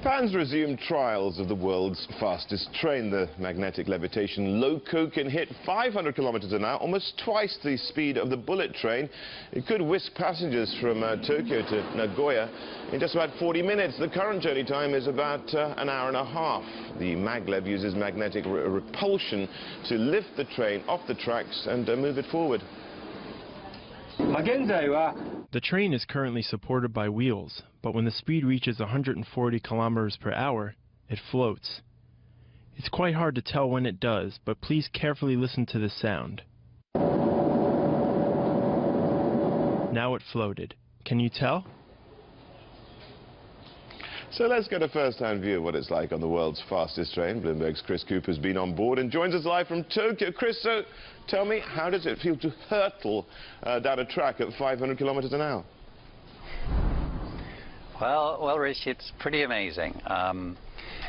Japan's resumed trials of the world's fastest train. The magnetic levitation loco can hit 500 kilometers an hour, almost twice the speed of the bullet train. It could whisk passengers from Tokyo to Nagoya in just about 40 minutes. The current journey time is about an hour and a half. The maglev uses magnetic repulsion to lift the train off the tracks and move it forward. The train is currently supported by wheels, but when the speed reaches 140 kilometers per hour, it floats. It's quite hard to tell when it does, but please carefully listen to the sound. Now it floated. Can you tell? So let's get a first-hand view of what it's like on the world's fastest train. Bloomberg's Chris Cooper has been on board and joins us live from Tokyo. Chris, so tell me, how does it feel to hurtle down a track at 500 kilometers an hour? Well, Rish, it's pretty amazing.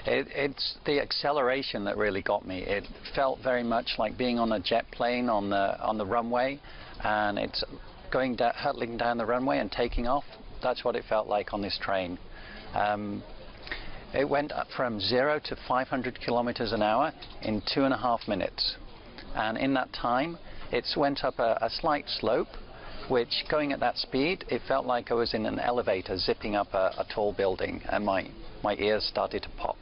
It's the acceleration that really got me. It felt very much like being on a jet plane on the runway, and it's hurtling down the runway and taking off. That's what it felt like on this train. It went up from 0 to 500 kilometers an hour in 2.5 minutes. And in that time, it went up a slight slope, which, going at that speed, it felt like I was in an elevator zipping up a tall building, and my ears started to pop.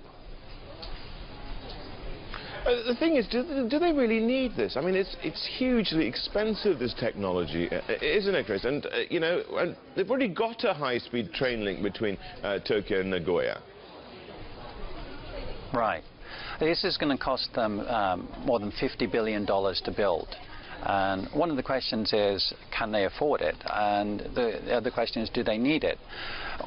The thing is, do they really need this? I mean, it's hugely expensive, this technology, isn't it, Chris? And, you know, and they've already got a high-speed train link between Tokyo and Nagoya. Right. This is going to cost them more than $50 billion to build. And one of the questions is, can they afford it? And the other question is, do they need it?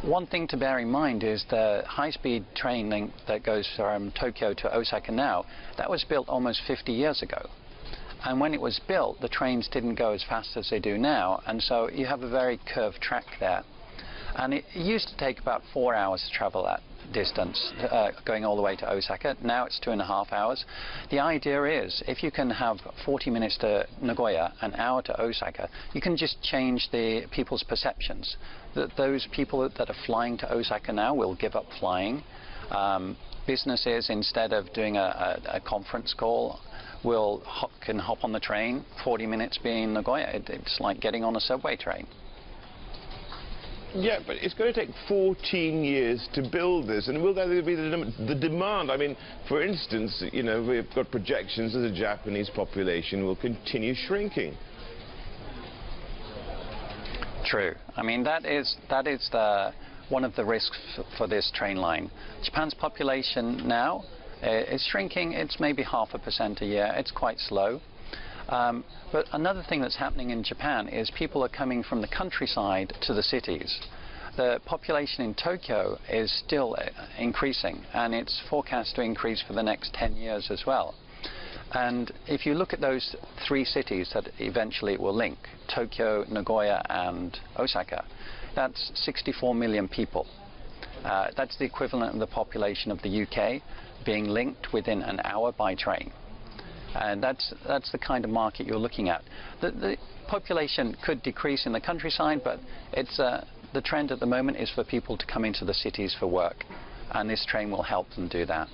One thing to bear in mind is the high-speed train link that goes from Tokyo to Osaka now, that was built almost 50 years ago. And when it was built, the trains didn't go as fast as they do now, and so you have a very curved track there. And it used to take about 4 hours to travel that distance, going all the way to Osaka. Now it's 2.5 hours. The idea is, if you can have 40 minutes to Nagoya, an hour to Osaka, you can just change the people's perceptions. That those people that are flying to Osaka now will give up flying. Businesses, instead of doing a conference call, can hop on the train. 40 minutes being Nagoya. It's like getting on a subway train. Yeah, but it's going to take 14 years to build this, and will there be the demand? I mean, for instance, you know, we've got projections that the Japanese population will continue shrinking. True. I mean, that is one of the risks for this train line. Japan's population now is shrinking. It's maybe 0.5% a year. It's quite slow. But another thing that's happening in Japan is people are coming from the countryside to the cities. The population in Tokyo is still increasing, and it's forecast to increase for the next 10 years as well. And if you look at those 3 cities that eventually it will link, Tokyo, Nagoya and Osaka, that's 64 million people. That's the equivalent of the population of the UK being linked within an hour by train. And that's the kind of market you're looking at. The population could decrease in the countryside, but it's the trend at the moment is for people to come into the cities for work, and this train will help them do that.